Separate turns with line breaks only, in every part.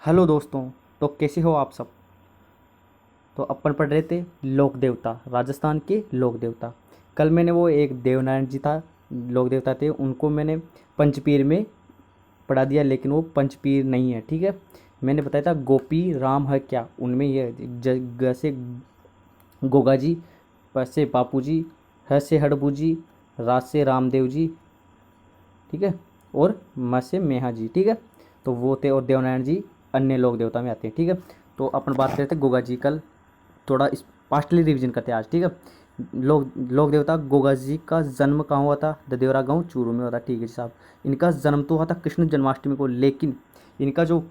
Hello दोस्तों। तो कैसे हो आप सब। तो अपन पढ़ रहे थे लोक देवता, राजस्थान के लोक देवता। कल मैंने वो एक देवनारायण जी था, लोक देवता थे, उनको मैंने पंचपीर में पढ़ा दिया, लेकिन वो पंचपीर नहीं है। ठीक है, मैंने बताया था गोपी राम है क्या, उनमें ये ग से गोगा जी, प से बापू जी, ह से हड़बू जी, रा से रामदेव जी, ठीक है, और म से मेहा जी। ठीक है, तो वो थे, और देवनारायण जी अन्य लोक देवता में आते हैं। ठीक है, तो अपन बात करते थे गोगा जी। कल थोड़ा इस पास्टली रिवीजन करते हैं आज। ठीक है, लोक देवता गोगा जी का जन्म कहाँ हुआ था? ददेवरा गांव चूरू में हुआ था। ठीक है जी साहब, इनका जन्म तो हुआ था कृष्ण जन्माष्टमी को, लेकिन इनका जो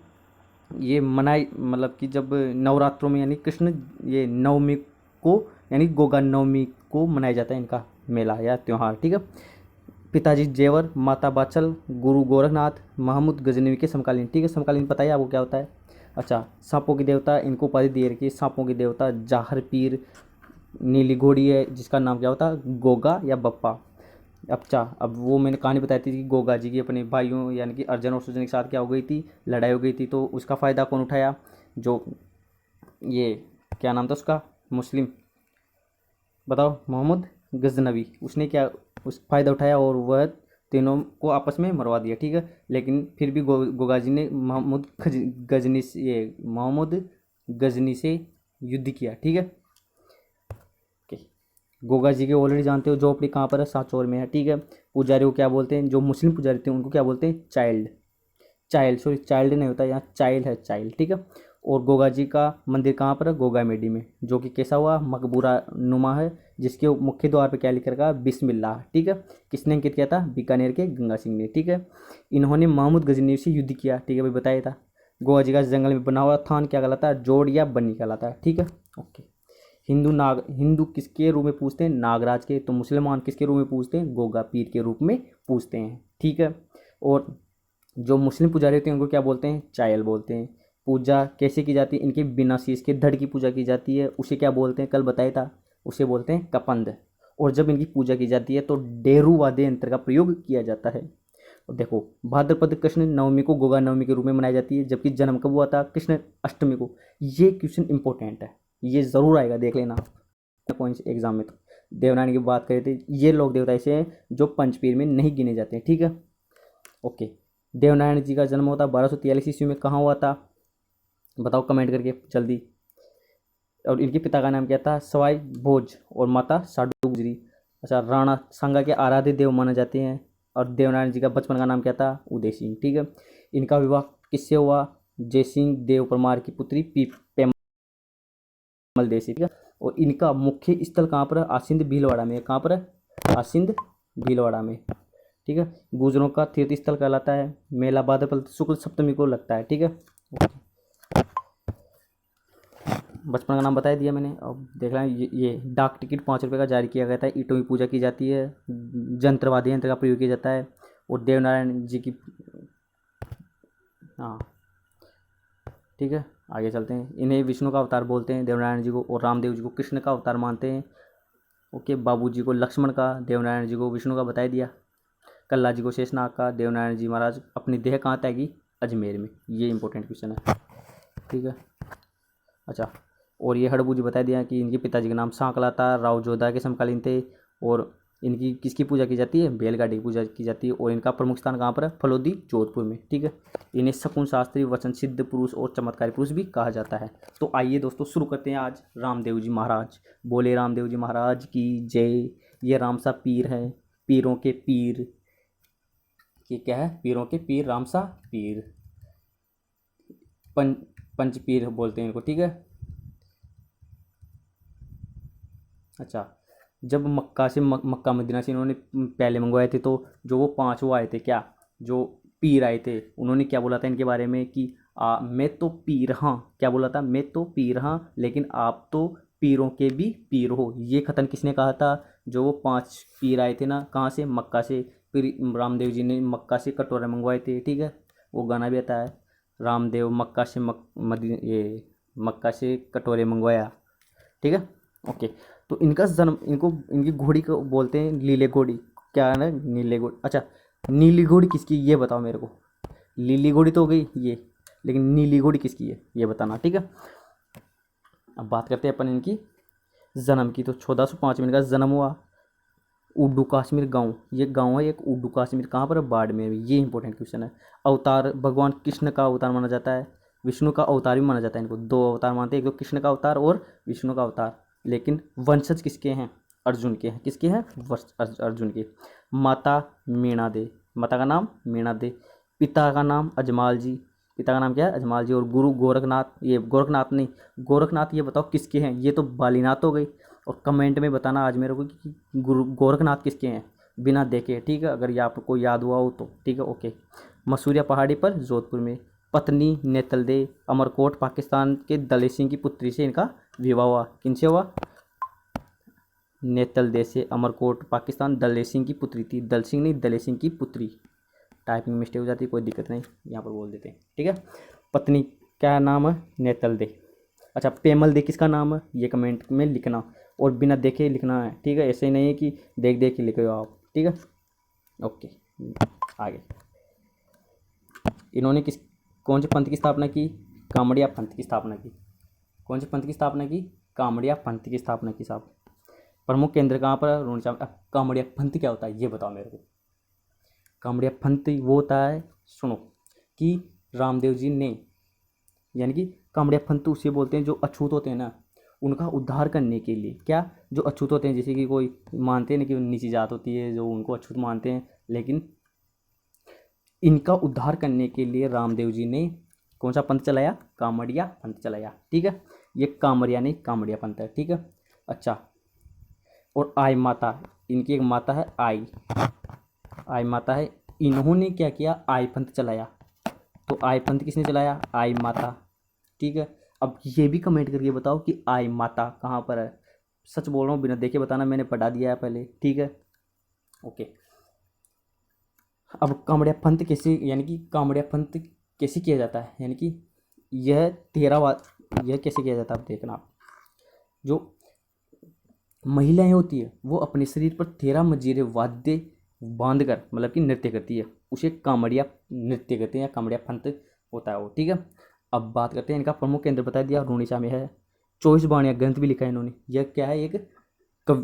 ये मनाई, मतलब कि जब नवरात्रों में, यानी कृष्ण ये नवमी को, यानी गोगा नवमी को मनाया जाता है इनका मेला या त्यौहार। ठीक है, पिताजी जेवर, माता बाचल, गुरु गोरखनाथ, महमूद गजनवी के समकालीन। ठीक है, समकालीन पता है आपको क्या होता है? अच्छा, सांपों की देवता, इनको उपाधि दे रखी है सांपों की देवता जाहर पीर। नीली घोड़ी है जिसका नाम क्या होता है? गोगा या बप्पा। अच्छा, अब वो मैंने कहानी बताई थी कि गोगा जी की अपने भाइयों यानी कि अर्जुन और सुजन के साथ क्या हो गई थी, लड़ाई हो गई थी। तो उसका फ़ायदा कौन उठाया? जो ये क्या नाम था उसका, मुस्लिम, बताओ, मोहम्मद गजनवी, उसने क्या उस फ़ायदा उठाया और वह तीनों को आपस में मरवा दिया। ठीक है, लेकिन फिर भी गोगा जी ने गजनी से, ये मोहम्मद गजनी से युद्ध किया। ठीक है, ओके। गोगा जी के ऑलरेडी जानते हो, झोपड़ी कहाँ पर है? सांचौर में है। ठीक है, पुजारी को क्या बोलते हैं? जो मुस्लिम पुजारी थे उनको क्या बोलते हैं? चाइल्ड। चाइल्ड, सॉरी, चाइल्ड नहीं होता, यहाँ चाइल्ड है, चाइल्ड। ठीक है, और गोगा जी का मंदिर कहाँ पर है? गोगा मेडी में, जो कि कैसा हुआ? मकबूरा नुमा है, जिसके मुख्य द्वार पे क्या लिख रखा? बिस्मिल्लाह। ठीक है, किसने अंकित किया था? बीकानेर के गंगा सिंह ने। ठीक है, इन्होंने महमूद गजनी से युद्ध किया। ठीक है भाई, बताया था। गोगा जी का जंगल में बना हुआ थान क्या कहलाता है? जोड़ या बन्नी कहलाता है। ठीक है, ओके। हिंदू किसके रूप में पूजते हैं? नागराज के। तो मुसलमान किसके रूप में पूजते हैं? गोगा पीर के रूप में पूजते हैं। ठीक है, और जो मुस्लिम पुजारी होते हैं उनको क्या बोलते हैं? चायल बोलते हैं। पूजा कैसे की जाती है? इनके बिना शीश के धड़ की पूजा की जाती है, उसे क्या बोलते हैं? कल बताया था, उसे बोलते हैं कपंद। और जब इनकी पूजा की जाती है तो डेरू वाद्य यंत्र का प्रयोग किया जाता है। और देखो, भाद्रपद कृष्ण नवमी को गोगा नवमी के रूप में मनाई जाती है, जबकि जन्म कब हुआ था? कृष्ण अष्टमी को। ये क्वेश्चन इंपॉर्टेंट है, ये ज़रूर आएगा, देख लेना पॉइंट्स एग्जाम में। तो देवनारायण की बात करें तो ये लोग देवता ऐसे हैं जो पंचपीर में नहीं गिने जाते हैं। ठीक है, ओके। देवनारायण जी का जन्म होता 1243 ईस्वी में, कहाँ हुआ था? बताओ कमेंट करके जल्दी। और इनके पिता का नाम क्या था? सवाई भोज, और माता साडू गुजरी। अच्छा, राणा सांगा के आराध्य देव माने जाते हैं। और देवनारायण जी का बचपन का नाम क्या था? उदय सिंह। ठीक है, इनका विवाह किससे हुआ? जयसिंह देव परमार की पुत्री पेमल देव से। ठीक है, और इनका मुख्य स्थल कहाँ पर है? आसिंद भीलवाड़ा में। कहाँ पर है? आसिंद भीलवाड़ा में। ठीक है, गुजरों का तीर्थ स्थल कहलाता है। मेला भाद्रपद शुक्ल सप्तमी को लगता है। ठीक है, बचपन का नाम बता दिया मैंने। अब देख लें, ये डाक टिकट 5 रुपये का जारी किया गया था। ईंटों की पूजा की जाती है, जंत्रवादी यंत्र का प्रयोग किया जाता है। और देवनारायण जी की, हाँ, ठीक है, आगे चलते हैं। इन्हें विष्णु का अवतार बोलते हैं, देवनारायण जी को, और रामदेव जी को कृष्ण का अवतार मानते हैं। ओके, बाबू जी को लक्ष्मण का, देवनारायण जी को विष्णु का बता दिया। कल्ला जी को शेषनाग का। देवनारायण जी महाराज अपनी देह कहाँ त्यागी? अजमेर में। ये इंपॉर्टेंट क्वेश्चन है। ठीक है, अच्छा, और ये हड़बू जी बता दिया कि इनके पिताजी का नाम सांकला था, राव जोधा के समकालीन थे। और इनकी किसकी पूजा की जाती है? बैलगाड़ी की पूजा की जाती है। और इनका प्रमुख स्थान कहाँ पर है? फलोदी, जोधपुर में। ठीक है, इन्हें शकुन शास्त्री, वचन सिद्ध पुरुष और चमत्कारी पुरुष भी कहा जाता है। तो आइए दोस्तों, शुरू करते हैं आज रामदेव जी महाराज। बोले रामदेव जी महाराज की जय। ये रामसा पीर है, पीरों के पीर। ये क्या है? पीरों के पीर, रामसा पीर। पंच पंचपीर बोलते हैं इनको। ठीक है, अच्छा, जब मक्का से मक्का मदीना से इन्होंने पहले मंगवाए थे, तो जो वो 5 वो आए थे, क्या, जो पीर आए थे, उन्होंने क्या बोला था इनके बारे में कि मैं तो पीर हाँ, क्या बोला था? मैं तो पीर हाँ, लेकिन आप तो पीरों के भी पीर हो। ये कथन किसने कहा था? जो वो 5 पीर आए थे ना, कहाँ से? मक्का से। फिर रामदेव जी ने मक्का से कटोरे मंगवाए थे। ठीक है, वो गाना भी आता है, रामदेव मक्का से ये मक्का से कटोरे मंगवाया। ठीक है, ओके। तो इनका जन्म, इनको, इनकी घोड़ी को बोलते हैं लीले घोड़ी। क्या है ना? नीले घोड़ी। अच्छा, नीली घोड़ी किसकी, ये बताओ मेरे को। लीली घोड़ी तो हो गई ये, लेकिन नीली घोड़ी किसकी है ये बताना, ठीक है। अब बात करते हैं अपन इनकी जन्म की। तो 1405 में इनका जन्म हुआ उड्डू कश्मीर गांव, ये गांव है एक उड्डू कश्मीर, कहाँ पर है, बाड़मेर। ये इंपॉर्टेंट क्वेश्चन है। अवतार भगवान कृष्ण का अवतार माना जाता है, विष्णु का अवतार भी माना जाता है। इनको दो अवतार मानते हैं, एक तो कृष्ण का अवतार और विष्णु का अवतार। लेकिन वंशज किसके हैं, अर्जुन के हैं। किसके हैं, अर्जुन के। माता मीणा दे, माता का नाम मीणा दे, पिता का नाम अजमाल जी, पिता का नाम क्या है, अजमाल जी। और गुरु गोरखनाथ, ये गोरखनाथ नहीं, गोरखनाथ ये बताओ किसके हैं, ये तो बालीनाथ हो गई। और कमेंट में बताना आज मेरे को कि गुरु गोरखनाथ किसके हैं, बिना देखे, ठीक है। अगर ये आपको याद हुआ हो तो ठीक है, ओके। मसूरिया पहाड़ी पर जोधपुर में। पत्नी नेतल दे, अमरकोट पाकिस्तान के दले सिंह की पुत्री से इनका विवाह हुआ। किनसे हुआ, नेतल दे से, अमरकोट पाकिस्तान, दले सिंह की पुत्री थी, दल सिंह नहीं दले सिंह की पुत्री। टाइपिंग मिस्टेक हो जाती है, कोई दिक्कत नहीं, यहाँ पर बोल देते हैं, ठीक है। पत्नी क्या नाम है, नेतल दे। अच्छा, पेमल दे किसका नाम है, ये कमेंट में लिखना, और बिना देखे लिखना है, ठीक है। ऐसे ही नहीं है कि देख देख के लिखो आप, ठीक है, ओके। आगे इन्होंने कौन से पंथ की स्थापना की, कामड़िया पंथ की स्थापना की। कौन से पंथ की स्थापना की, कामड़िया पंथ की स्थापना की साहब। प्रमुख केंद्र कहाँ पर, रूणचा। कामड़िया पंथ क्या होता है ये बताओ मेरे को। कामड़िया पंथ वो होता है, सुनो, कि रामदेव जी ने, यानी कि कामड़िया पंथ उसे बोलते हैं जो अछूत होते हैं ना, उनका उद्धार करने के लिए। क्या, जो अछूत होते हैं, जैसे कि कोई मानते हैं ना कि नीची जात होती है जो उनको अछूत मानते हैं, लेकिन इनका उद्धार करने के लिए रामदेव जी ने कौन सा पंथ चलाया, कामड़िया पंथ चलाया, ठीक है। ये कामड़िया नहीं कामड़िया पंथ है, ठीक है। अच्छा, और आई माता, इनकी एक माता है आई माता है, इन्होंने क्या किया, आई पंथ चलाया। तो आई पंथ किसने चलाया, आई माता, ठीक है। अब ये भी कमेंट करके बताओ कि आई माता कहाँ पर है। सच बोल रहा हूँ, बिना देखे बताना, मैंने पढ़ा दिया है पहले, ठीक है, ओके। अब कामड़िया पंथ कैसे, यानी कि कामड़िया पंथ कैसे किया जाता है, यानी कि यह यह कैसे किया जाता है, आप देखना। जो महिलाएं होती है वो अपने शरीर पर 13 मंजीरे वाद्य बांध कर, मतलब कि नृत्य करती है, उसे कामड़िया नृत्य कहते हैं, या कामड़िया पंथ होता है वो, ठीक है। अब बात करते हैं, इनका प्रमुख केंद्र बता दिया, रूणीचा में है। 24 बाणियाँ ग्रंथ भी लिखा है इन्होंने। यह क्या है, एक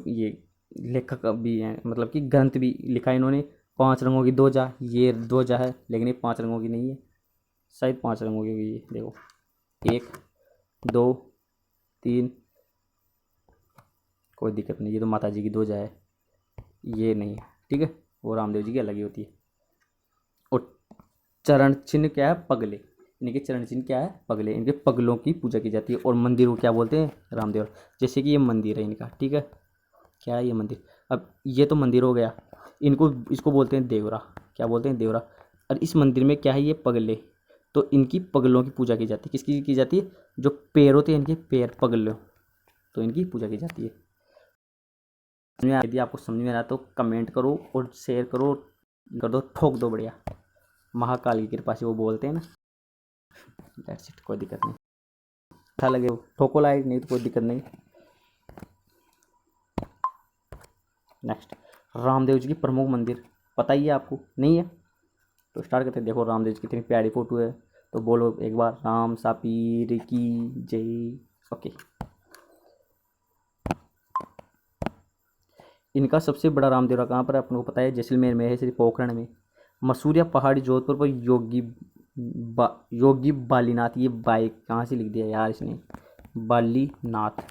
ये लेखक भी हैं, मतलब कि ग्रंथ भी लिखा है इन्होंने। 5 रंगों की ध्वजा, ये ध्वजा है, लेकिन ये 5 रंगों की नहीं है, शायद 5 रंगों की हुई है, देखो 1 2 3, कोई दिक्कत नहीं, ये तो माता जी की ध्वजा है, ये नहीं है, ठीक है, वो रामदेव जी की अलग ही होती है। और चरण चिन्ह क्या है, पगले, इनके चरण चिन्ह क्या है, पगले, इनके पगलों की पूजा की जाती है। और मंदिर को क्या बोलते हैं, रामदेव। जैसे कि ये मंदिर है इनका, ठीक है, क्या है ये मंदिर। अब ये तो मंदिर हो गया, इसको बोलते हैं देवरा, क्या बोलते हैं, देवरा। और इस मंदिर में क्या है, ये पगले, तो इनकी पगलों की पूजा की जाती है। किसकी की जाती है, जो पैर होते हैं इनके, पैर पगलों, तो इनकी पूजा की जाती है। यदि आपको समझ में आ रहा तो कमेंट करो और शेयर करो, कर दो, ठोक दो बढ़िया, महाकाल की कृपा से वो बोलते हैं ना, दैट्स इट, कोई दिक्कत नहीं। अच्छा लगे ठोको लाइक, नहीं तो कोई दिक्कत नहीं। नेक्स्ट, रामदेव जी की प्रमुख मंदिर पता ही है आपको, नहीं है तो स्टार्ट करते हैं। देखो रामदेव जी की कितनी प्यारी फोटो है, तो बोलो एक बार, राम सापीर की जय, ओके। इनका सबसे बड़ा रामदेवरा कहाँ पर है, अपने को पता है, जैसलमेर में है, श्री पोखरण में। मसूरिया पहाड़ी जोधपुर पर योगी बालीनाथ, ये बाई कहाँ से लिख दिया यार इसने, बालीनाथ,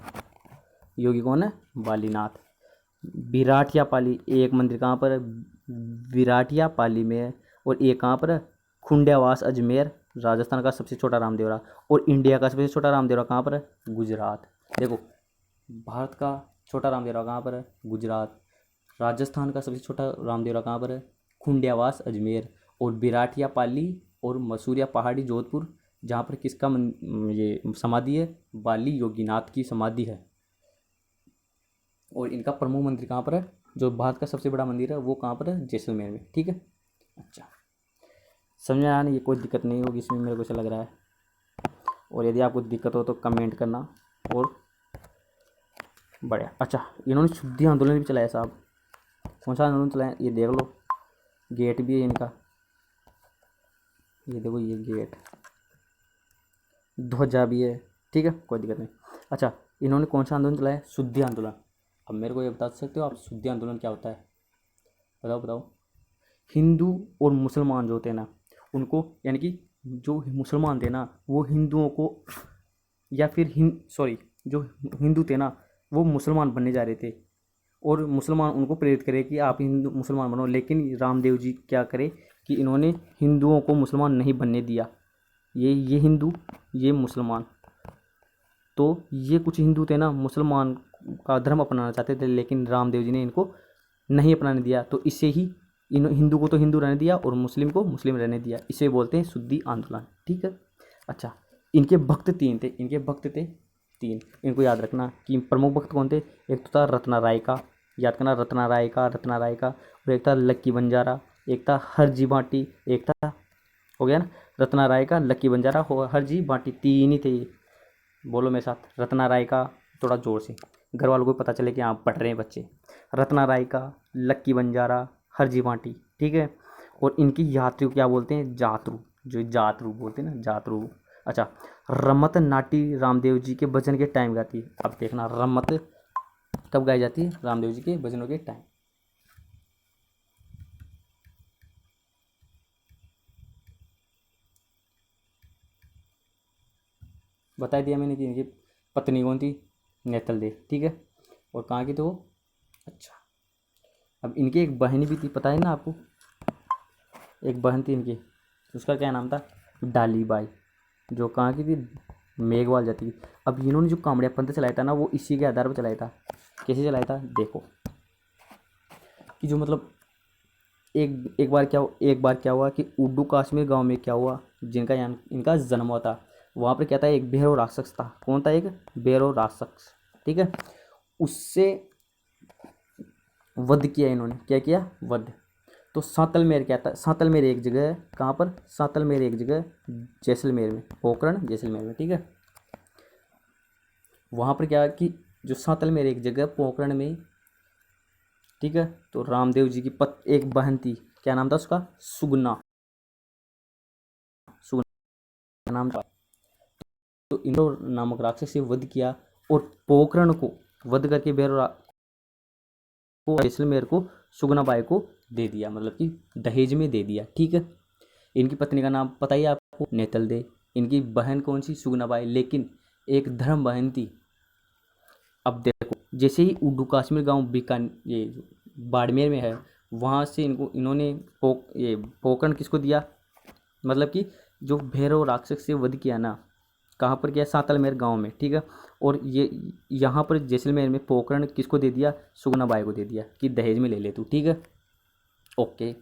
योगी कौन है, बालीनाथ। विराटिया पाली, एक मंदिर कहाँ पर है, विराटिया पाली में है। और एक कहाँ पर है, खुंडियावास अजमेर, राजस्थान का सबसे छोटा रामदेवरा। और इंडिया का सबसे छोटा रामदेवरा कहाँ पर है, गुजरात। देखो, भारत का छोटा रामदेवरा कहाँ पर है, गुजरात। राजस्थान का सबसे छोटा रामदेवरा कहाँ पर है, खुंडियावास अजमेर। और विराटिया पाली और मसूरिया पहाड़ी जोधपुर, जहाँ पर किसका ये समाधि है, बाली योगीनाथ की समाधि है। और इनका प्रमुख मंदिर कहाँ पर है, जो भारत का सबसे बड़ा मंदिर है वो कहाँ पर है, जैसलमेर में, ठीक है। अच्छा, समझ में आया नहीं, ये कोई दिक्कत नहीं होगी इसमें, मेरे को ऐसा लग रहा है। और यदि आपको दिक्कत हो तो कमेंट करना, और बढ़िया। अच्छा, इन्होंने शुद्धि आंदोलन भी चलाया साहब, कौन सा आंदोलन चलाया, ये देख लो, गेट भी है इनका, ये देखो ये गेट, ध्वजा भी है, ठीक है, कोई दिक्कत नहीं। अच्छा, इन्होंने कौन सा आंदोलन चलाया? शुद्धि आंदोलन। अब मेरे को ये बता सकते हो आप शुद्धि आंदोलन क्या होता है? बताओ बताओ। हिंदू और मुसलमान जो होते हैं ना, उनको, यानी कि जो मुसलमान थे ना वो हिंदुओं को, या फिर सॉरी, जो हिंदू थे ना वो मुसलमान बनने जा रहे थे, और मुसलमान उनको प्रेरित करे कि आप हिंदू मुसलमान बनो। लेकिन रामदेव जी क्या करे कि इन्होंने हिंदुओं को मुसलमान नहीं बनने दिया। ये हिंदू, ये मुसलमान। तो ये कुछ हिंदू थे ना, मुसलमान का धर्म अपनाना चाहते थे, लेकिन रामदेव जी ने इनको नहीं अपनाने दिया। तो इससे ही इन हिंदू को तो हिंदू रहने दिया और मुस्लिम को मुस्लिम रहने दिया। इसे बोलते हैं शुद्धि आंदोलन, ठीक है। अच्छा, इनके भक्त तीन थे, इनके भक्त थे तीन, इनको याद रखना कि प्रमुख भक्त कौन थे। एक तो था रत्ना राय का, याद करना, रत्ना राय का, और एक था लक्की बंजारा, एक था हरजी भाटी, एक था, हो गया ना, रत्ना राय का, लक्की बंजारा, हरजी भाटी, तीन ही थे ये। बोलो मेरे साथ, रत्ना राय का, थोड़ा ज़ोर से, घर वालों को पता चले कि आप पढ़ रहे हैं बच्चे। रत्ना राय का, लक्की बंजारा, हरजी भाटी, ठीक है। और इनकी यात्री को क्या बोलते हैं? जातरू, जो जातरू बोलते हैं ना, जातरू। अच्छा, रमत नाटी रामदेव जी के भजन के टाइम गाती है। अब देखना, रमत कब गाई जाती है? रामदेव जी के भजनों के टाइम। बता दिया मैंने कि इनकी पत्नी कौन थी? नेतल देव, ठीक है। और कहाँ की थी वो? अच्छा, अब इनकी एक बहन भी थी, पता है ना आपको? एक बहन थी इनकी, उसका क्या नाम था? डाली बाई, जो कहाँ की थी? मेघवाल जाति की। अब इन्होंने जो कामड़िया पंथ चलाया था ना, वो इसी के आधार पर चलाया था। कैसे चलाया था? देखो कि जो मतलब एक बार क्या हुआ कि उड्डू कश्मीर गांव में क्या हुआ, जिनका यहाँ इनका जन्म हुआ था, वहाँ पर क्या था? एक भैरव राक्षस था। कौन था? एक भैरव राक्षस, ठीक है। उससे वध किया इन्होंने। क्या किया? वध। तो सांतलमेर क्या था? सांतलमेर एक जगह है, कहाँ पर? सांतलमेर एक जगह जैसलमेर में, पोखरण जैसलमेर में, ठीक है। वहाँ पर क्या कि जो सांतलमेर एक जगह पोखरण में, ठीक है। तो रामदेव जी की एक बहन थी, क्या नाम था उसका? सुगना, सुगना नाम था। तो इंद्र नामक राक्षस से वध किया, और पोखरण को वध करके भैरव को, जैसलमेर को सुगना बाई को दे दिया, मतलब कि दहेज में दे दिया, ठीक है। इनकी पत्नी का नाम पता ही है आपको? नेतल दे। इनकी बहन कौन सी? सुगना बाई। लेकिन एक धर्म बहन थी। अब देखो, जैसे ही उड्डू कश्मीर गांव बीकान ये बाड़मेर में है, वहाँ से इन्होंने ये पोकरण किसको दिया? मतलब कि जो भैरव राक्षस से वध किया ना, कहाँ पर किया? सांतलमेर गांव में, ठीक है। और ये यहाँ पर जैसलमेर में पोकरण किसको दे दिया? सुगना बाई को दे दिया कि दहेज में ले ले तू, ठीक है। ओके,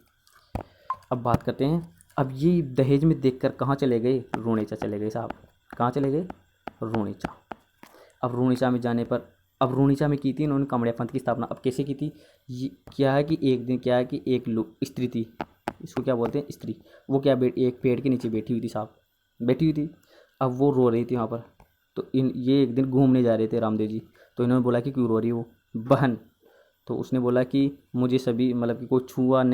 अब बात करते हैं। अब ये दहेज में देखकर कहाँ चले गए? रूणेचा चले गए साहब। कहाँ चले गए? रूणेचा। अब रूणेचा में जाने पर, अब रूणेचा में की थी इन्होंने कामड़िया पंथ की स्थापना। अब कैसे की थी? ये क्या है कि एक दिन क्या है कि एक स्त्री थी, इसको क्या बोलते हैं? स्त्री। वो क्या एक पेड़ के नीचे बैठी हुई थी साहब, बैठी हुई थी। अब वो रो रही थी वहाँ पर। तो ये एक दिन घूमने जा रहे थे रामदेव जी। तो इन्होंने बोला कि क्यों रो रही हो बहन? तो उसने बोला कि मुझे सभी, मतलब कि कोई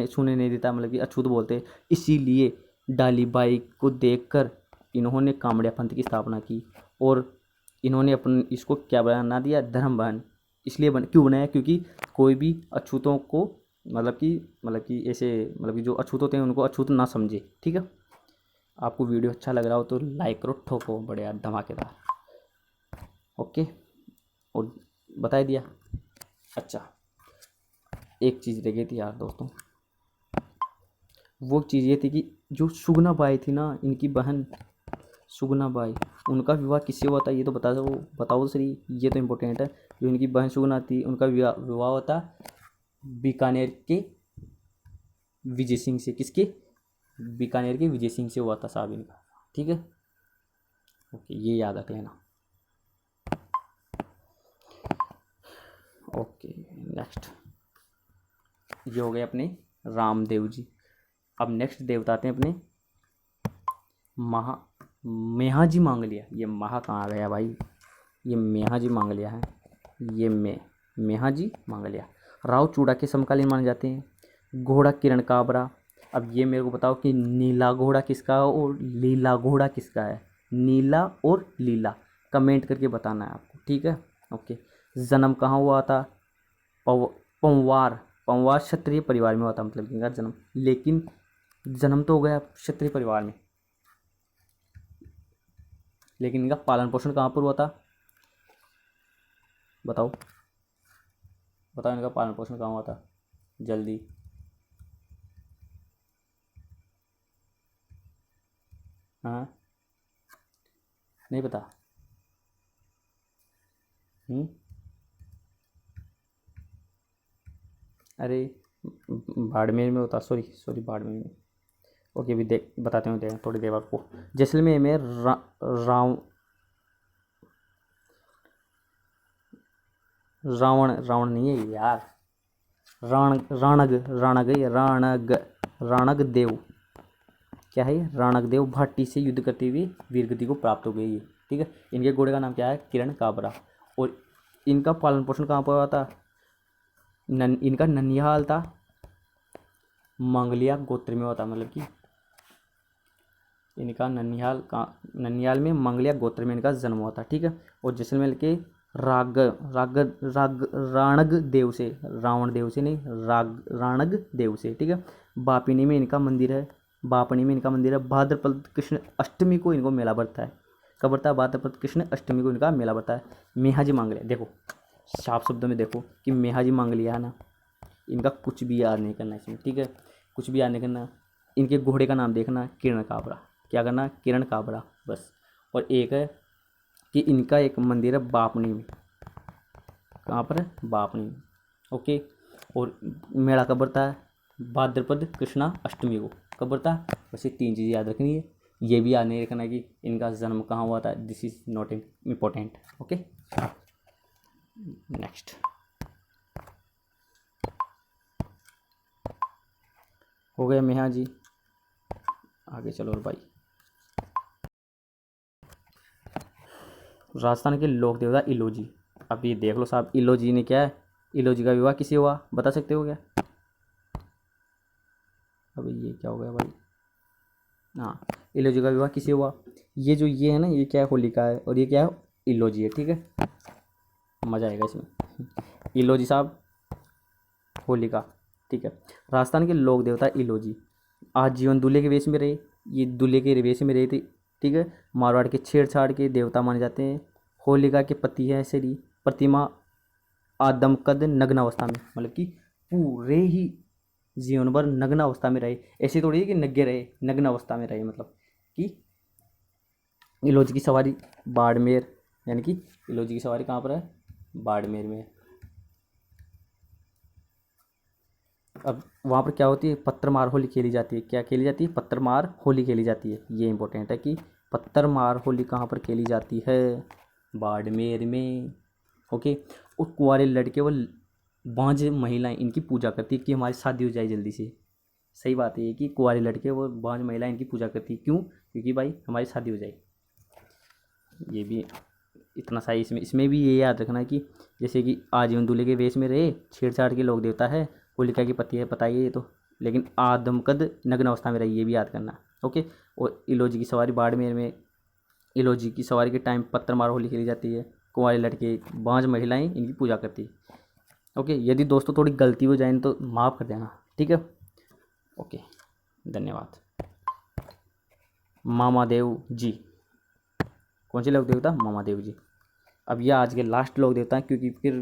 छूने नहीं देता, मतलब कि अछूत बोलते, इसीलिए डाली बाई को देखकर इन्होंने कामड़िया पंथ की स्थापना की। और इन्होंने अपन इसको क्या बना दिया? धर्म बहन। इसलिए क्यों बनाया? क्योंकि कोई भी अछूतों को, मतलब कि ऐसे, मतलब कि जो अछूत होते हैं उनको अछूत ना समझे, ठीक है। आपको वीडियो अच्छा लग रहा हो तो लाइक करो, ठोको बढ़िया धमाकेदार। ओके, और बता दिया। अच्छा, एक चीज़ रह गई थी यार दोस्तों, वो चीज़ ये थी कि जो सुगना बाई थी ना, इनकी बहन सुगना बाई, उनका विवाह किससे हुआ था? ये तो बताओ, बताओ सही, ये तो इम्पोर्टेंट है। जो इनकी बहन सुगना थी, उनका विवाह हुआ था बीकानेर के विजय सिंह से। किसके? बीकानेर के विजय सिंह से हुआ था साहब इनका, ठीक है। ओके, ये याद रख लेना। ओके, नेक्स्ट, ये हो गए अपने रामदेव जी। अब नेक्स्ट देवता आते हैं अपने महा मेहाजी मांगलिया। ये महा कहाँ आ गया भाई? ये मेहाजी मांगलिया है। ये मेहाजी मांगलिया राव चूड़ा के समकालीन माने जाते हैं। घोड़ा किरण काबरा। अब ये मेरे को बताओ कि नीला घोड़ा किसका है और लीला घोड़ा किसका है? नीला और लीला, कमेंट करके बताना है आपको, ठीक है। ओके, जन्म कहाँ हुआ था? पंवार, पंवार क्षत्रिय परिवार में हुआ था, मतलब इनका जन्म, लेकिन जन्म तो हो गया क्षत्रिय परिवार में, लेकिन इनका पालन पोषण कहाँ पर हुआ था? बताओ बताओ, इनका पालन पोषण कहाँ हुआ था? जल्दी। हाँ, नहीं पता। हम्म, अरे बाड़मेर में होता, सॉरी सॉरी, बाड़मेर में। ओके, अभी देख बताते हैं, थोड़ी देर आपको। जैसलमेर में राव रावण, रावण नहीं है यार, राणग, राणग देव, क्या है? राणक देव भाटी से युद्ध करते हुए वीरगति को प्राप्त हो गई है, ठीक है। इनके घोड़े का नाम क्या है? किरण काबरा। और इनका पालन पोषण कहाँ पर हुआ था? इनका ननिहाल था, मंगलिया गोत्र में हुआ था, मतलब कि इनका ननिहाल में मंगलिया गोत्र में इनका जन्म हुआ था, ठीक है। और जैसलमेर के राग राग राग राणग देव से, रावण देव से नहीं, राणग देव से, ठीक है। बापिनी में इनका मंदिर है, बापनी में इनका मंदिर है। भाद्रपद कृष्ण अष्टमी को इनको मेला बढ़ता है। कब बढ़ता है? भाद्रपद कृष्ण अष्टमी को इनका मेला बढ़ता है। मेहाजी मांगलिया, देखो साफ शब्दों में देखो कि मेहाजी मांगलिया है ना, इनका कुछ भी याद नहीं करना इसमें, ठीक है, कुछ भी याद नहीं करना। इनके घोड़े का नाम देखना, किरण काबरा। क्या करना? किरण काबरा, बस। और एक है कि इनका एक मंदिर है बापनी में। कहाँ पर है? बापनी में, ओके। और मेला कब बढ़ता है? भाद्रपद कृष्णा अष्टमी को। कब बढ़ता है? बस ये 3 चीज़ें याद रखनी है। ये भी याद नहीं रखना कि इनका जन्म कहाँ हुआ था, this is not important, okay. Next हो गया मेहा जी, आगे चलो भाई। राजस्थान के लोक देवता इलोजी। अब ये देख लो साहब, इलोजी ने क्या है? इलोजी का विवाह किसी हुआ, बता सकते हो क्या? अभी ये क्या हो गया भाई? हाँ, इलोजी का विवाह किसी हुआ? ये जो ये है ना, ये क्या है? होलिका है, और ये क्या है? इलोजी है, ठीक है। मज़ा आएगा इसमें। इलोजी साहब, होलिका, ठीक है। राजस्थान के लोक देवता इलोजी आजीवन दूल्हे के वेश में रहे। ये दूल्हे के वेश में रहे थे, ठीक है। मारवाड़ के छेड़छाड़ के देवता माने जाते हैं। होलिका के पति है श्री प्रतिमा आदमकद नग्न अवस्था में, मतलब कि पूरे ही जीवन भर नग्न अवस्था में रहे। ऐसे थोड़ी है कि नग्गे रहे, नग्न अवस्था में रहे, मतलब कि इलोजी की सवारी बाड़मेर, यानी कि इलोजी की सवारी कहाँ पर है? बाड़मेर में। अब वहाँ पर क्या होती है? पत्थरमार होली खेली जाती है। क्या खेली जाती है? पत्थरमार होली खेली जाती है। ये इंपॉर्टेंट है कि पत्थरमार होली कहाँ पर खेली जाती है? बाड़मेर में, ओके। और कुंवारे लड़के व बांझ महिलाएं इनकी पूजा करती है कि हमारी शादी हो जाए जल्दी से। सही बात है ये कि कुंवारे लड़के व बांझ महिलाएं इनकी पूजा करती है, क्यों? क्योंकि भाई हमारी शादी हो जाए। ये भी इतना सही, इसमें भी ये याद रखना है कि जैसे कि आजीवन दूल्हे के वेश में रहे, छेड़छाड़ के लोग देवता है, होलिका की पति है, पता ही है ये तो, लेकिन आदमकद नग्न अवस्था में रही, ये भी याद करना, ओके। और इलोजी की सवारी बाड़मेर में, इलोजी की सवारी के टाइम पत्थरमार होली खेली जाती है। कुंवारे लड़के बांझ महिलाएं इनकी पूजा करती है, ओके। यदि दोस्तों थोड़ी गलती हो जाए तो माफ़ कर देना, ठीक है, ओके। धन्यवाद। मामादेव जी, कौन से लोक देवता? मामादेव जी। अब ये आज के लास्ट लोक देवता हैं, क्योंकि फिर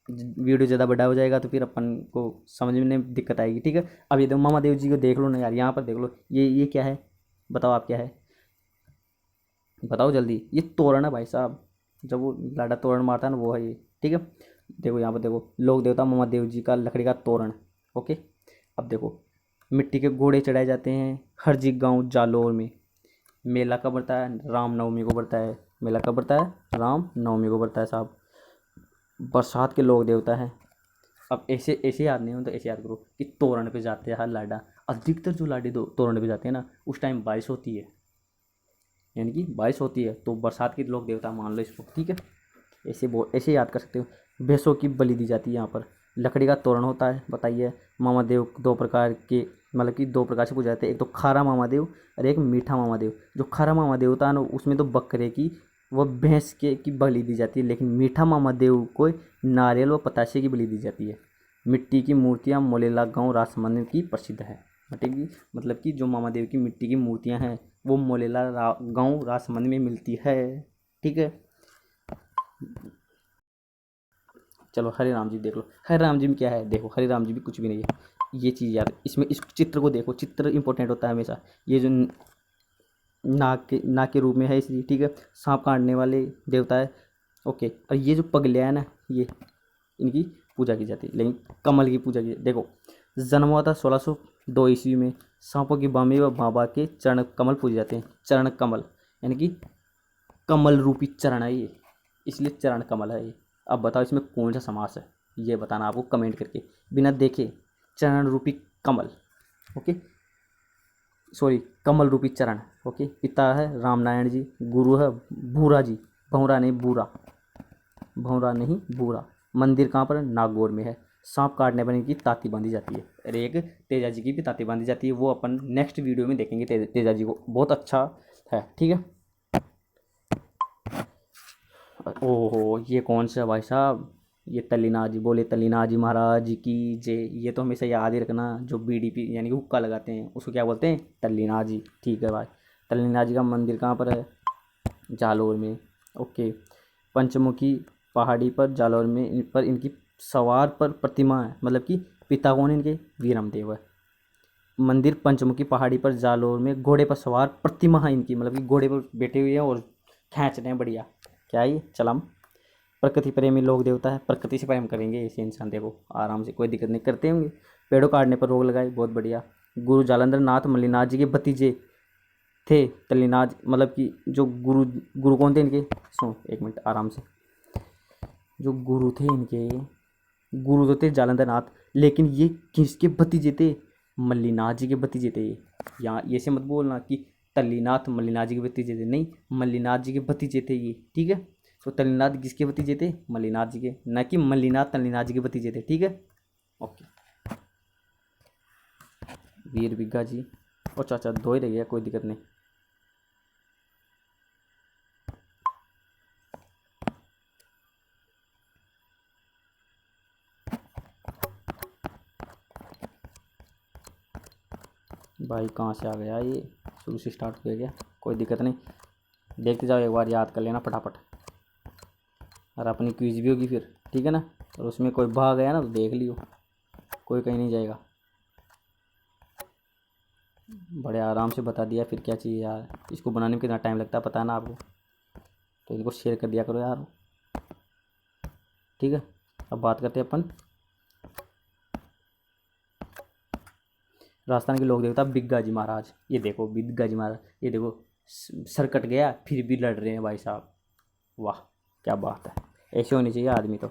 वीडियो ज़्यादा बड़ा हो जाएगा तो फिर अपन को समझने में दिक्कत आएगी, ठीक है। अब ये मामादेव जी को देख लो ना यार, यहाँ पर देख लो, ये क्या है? बताओ आप, क्या है? बताओ जल्दी। ये तोरण है भाई साहब, जब वो लाडा तोरण मारता है ना, वो है ये, ठीक है। देखो यहाँ पर, देखो लोक देवता मामादेव जी का लकड़ी का तोरण, ओके। अब देखो, मिट्टी के घोड़े चढ़ाए जाते हैं हरजी गांव जालोर में। मेला कब बढ़ता है? रामनवमी को बढ़ता है। मेला कब बढ़ता है? रामनवमी को बढ़ता है साहब। बरसात के लोग देवता हैं। अब ऐसे ऐसे याद नहीं हो तो ऐसे याद करो कि तोरण पे जाते हैं हर लाडा। अधिकतर जो लाडे दो तोरण पे जाते हैं ना, उस टाइम बारिश होती है, यानी कि बारिश होती है, तो बरसात के लोग देवता मान लो इसको, ठीक है। ऐसे याद कर सकते हो। भैंसों की बलि दी जाती है यहाँ पर। लकड़ी का तोरण होता है, बताइए। मामा देव 2 प्रकार के मतलब कि दो प्रकार से पूजा जाते हैं, एक तो खारा मामादेव और एक मीठा मामादेव। जो खारा मामादेव होता है ना, उसमें तो बकरे की व भैंस के की बलि दी जाती है, लेकिन मीठा मामादेव को नारियल व पतासे की बलि दी जाती है। मिट्टी की मूर्तियाँ मोलेला गांव राजसमंद की प्रसिद्ध है। मतलब कि जो मामादेव की मिट्टी की मूर्तियाँ हैं वो मोलेला गांव राजसमंद में मिलती है। ठीक है, चलो हरे राम जी देख लो। हरे राम जी में क्या है, देखो हरे राम जी भी कुछ भी नहीं है, ये चीज़ यार इसमें इस चित्र को देखो, चित्र इंपॉर्टेंट होता है हमेशा। ये जो नाग के रूप में है इसलिए, ठीक है, सांप काटने वाले देवता है। ओके, और ये जो पगलिया है ना, ये इनकी पूजा की जाती है, लेकिन कमल की पूजा की देखो। जन्म हुआ था 1602 ईस्वी में। सांपों की बामी व बाबा के चरण कमल पूजे जाते हैं। चरण कमल यानी कि कमल रूपी चरण है ये, इसलिए चरण कमल है ये। अब बताओ इसमें कौन सा समास है, ये बताना आपको कमेंट करके, बिना देखे। चरण रूपी कमल, ओके, सॉरी कमल रूपी चरण। ओके, पिता है रामनारायण जी, गुरु है भूरा जी, भौरा नहीं बूरा, भौरा नहीं बूरा। मंदिर कहाँ पर, नागौर में है। सांप काटने पर इनकी ताती बांधी जाती है। और एक तेजा जी की भी ताती बांधी जाती है, वो अपन नेक्स्ट वीडियो में देखेंगे। तेजा जी को बहुत अच्छा है, ठीक है। ओहो, ये कौन सा भाई साहब, ये तल्लीनाथ जी, बोले तल्लीनाथ जी महाराज की जय। ये तो हमेशा याद ही रखना, जो बीडीपी यानी कि हुक्का लगाते हैं उसको क्या बोलते हैं, तल्लीनाथ जी। ठीक है भाई, तल्लीनाथ जी का मंदिर कहाँ पर है, जालोर में। ओके, पंचमुखी पहाड़ी पर जालौर में इन पर इनकी सवार पर प्रतिमा है, मतलब कि पिता कौन है इनके, वीरमदेव है। मंदिर पंचमुखी पहाड़ी पर जालौर में घोड़े पर सवार प्रतिमा है इनकी, मतलब कि घोड़े पर बैठे हुए हैं और खींच रहे हैं, बढ़िया। क्या है ये, चलम। प्रकृति प्रेमी लोग देवता है, प्रकृति से प्रेम करेंगे ऐसे इंसान, देखो आराम से, कोई दिक्कत नहीं करते होंगे। पेड़ों काटने पर रोक लगाई, बहुत बढ़िया। गुरु जालंधर नाथ मल्लीनाथ जी के भतीजे थे तल्लीनाथ, मतलब कि जो गुरु गुरु कौन थे इनके, सुनो एक मिनट आराम से। जो गुरु थे इनके, गुरु तो थे जालंधर नाथ, लेकिन ये किसके भतीजे थे, मल्लीनाथ जी के भतीजे थे ये। यहाँ ये से मत बोलना कि तल्लीनाथ मल्लीनाथ जी के भतीजे थे, नहीं, मल्लीनाथ जी के भतीजे थे ये, ठीक है। तो तल्लीनाथ किसके भतीजे थे, मल्लीनाथ जी के, न कि मल्लीनाथ तल्लीनाथ जी के भतीजे थे, ठीक है। ओके, वीर बिग्गा जी, और चाचा दो ही रह गया, कोई दिक्कत नहीं। भाई कहाँ से आ गया ये, शुरू से स्टार्ट हो गया, कोई दिक्कत नहीं, देखते जाओ, एक बार याद कर लेना फटाफट। और अपनी क्विज भी होगी फिर, ठीक है ना, और उसमें कोई भाग गया ना तो देख लियो, कोई कहीं नहीं जाएगा। बड़े आराम से बता दिया, फिर क्या चाहिए यार, इसको बनाने में कितना टाइम लगता है पता है ना आपको, तो इनको शेयर कर दिया करो यार, ठीक है। अब बात करते हैं अपन राजस्थान के लोक देवता बिग्गा जी महाराज। ये देखो बिग्गा जी महाराज, ये देखो सर कट गया फिर भी लड़ रहे हैं भाई साहब, वाह क्या बात है, ऐसे होनी चाहिए आदमी तो,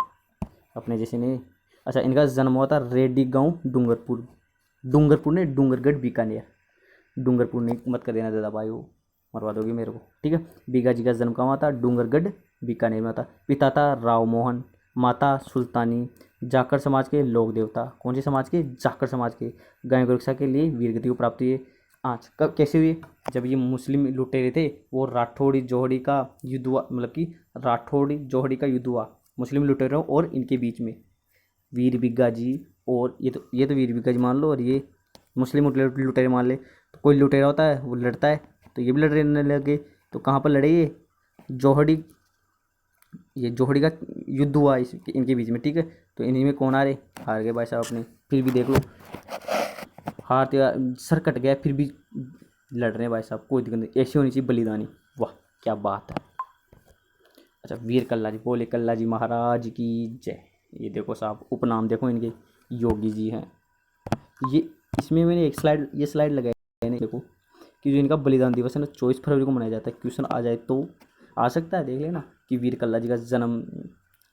अपने जैसे नहीं। अच्छा, इनका जन्म हुआ था रेड्डी गांव डूंगरपुर, डूंगरपुर ने डूंगरगढ़ बीकानेर, डूंगरपुर नहीं मत कर देना दादा भाई, वो मरवा दोगे मेरे को, ठीक है। बीगा जी का जन्म कहाँ हुआ था, डूंगरगढ़ बीकानेर में था। पिता था राव मोहन, माता सुल्तानी, जाखड़ समाज के लोक देवता, कौन से समाज के, जाखड़ समाज के। गाय गोरक्षा के लिए वीरगति को प्राप्त हुई। आज कब कैसे हुई, जब ये मुस्लिम लुटेरे थे, वो राठौड़ी जोहड़ी का युद्ध हुआ, मतलब कि राठौड़ी जोहड़ी का युद्ध हुआ मुस्लिम लुटेरों और इनके बीच में। वीर बिग्गा जी, और ये तो वीर बिग्गा जी मान लो, और ये मुस्लिम लुटेरे मान ले। तो कोई लुटेरा होता है वो लड़ता है, तो ये भी लड़ने लगे। तो कहाँ पर लड़े ये, जोहड़ी, ये जोहड़ी का युद्ध हुआ इनके बीच में, ठीक है। तो इन्हीं में कौन हारे, हार गए भाई साहब अपने, फिर भी देख लो हारते, सर कट गया फिर भी लड़ रहे हैं भाई साहब, कोई दिक्कत नहीं, ऐसी होनी चाहिए बलिदानी, वाह क्या बात है। अच्छा, वीर कल्ला जी, बोले कल्ला जी महाराज की जय। ये देखो साहब, उपनाम देखो इनके, योगी जी हैं ये। इसमें मैंने एक स्लाइड, ये स्लाइड लगाई है नहीं, देखो कि जो इनका बलिदान दिवस है ना 24 फरवरी को मनाया जाता है। क्वेश्चन आ जाए तो आ सकता है, देख लेना कि वीर कल्ला जी का जन्म,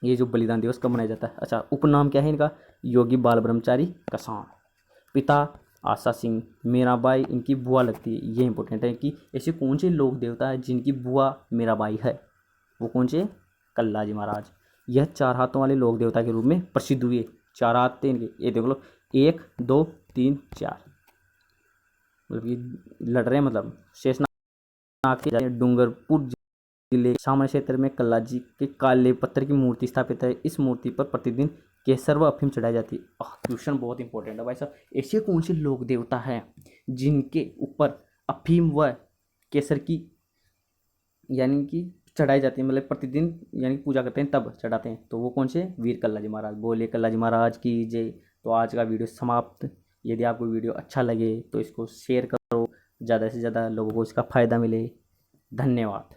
ये जो बलिदान दिवस कब मनाया जाता है। अच्छा, उपनाम क्या है इनका, योगी बाल ब्रह्मचारी कसाण। पिता आशा सिंह, मीराबाई इनकी बुआ लगती है। ये इंपॉर्टेंट है कि ऐसे कौन से लोक देवता है जिनकी बुआ मीराबाई है, वो कौन से, कल्ला जी महाराज। यह चार हाथों वाले लोक देवता के रूप में प्रसिद्ध हुए। चार हाथ थे इनके, ये देख लो, 1 2 3 4, मतलब कि लड़ रहे हैं, मतलब शेषनाग के डूंगरपुर जिले सामान्य क्षेत्र में कल्ला जी के काले पत्थर की मूर्ति स्थापित है। इस मूर्ति पर प्रतिदिन केसर व अफीम चढ़ाई जाती है। क्वेश्चन बहुत इंपॉर्टेंट है भाई साहब, ऐसे कौन से लोक देवता हैं जिनके ऊपर अफीम व केसर की यानी कि चढ़ाई जाती है, मतलब प्रतिदिन यानी पूजा करते हैं तब चढ़ाते हैं, तो वो कौन से? वीर कल्ला जी महाराज। बोले कल्ला जी महाराज की जय। तो आज का वीडियो समाप्त। यदि आपको वीडियो अच्छा लगे तो इसको शेयर करो, ज़्यादा से ज़्यादा लोगों को इसका फ़ायदा मिले। धन्यवाद।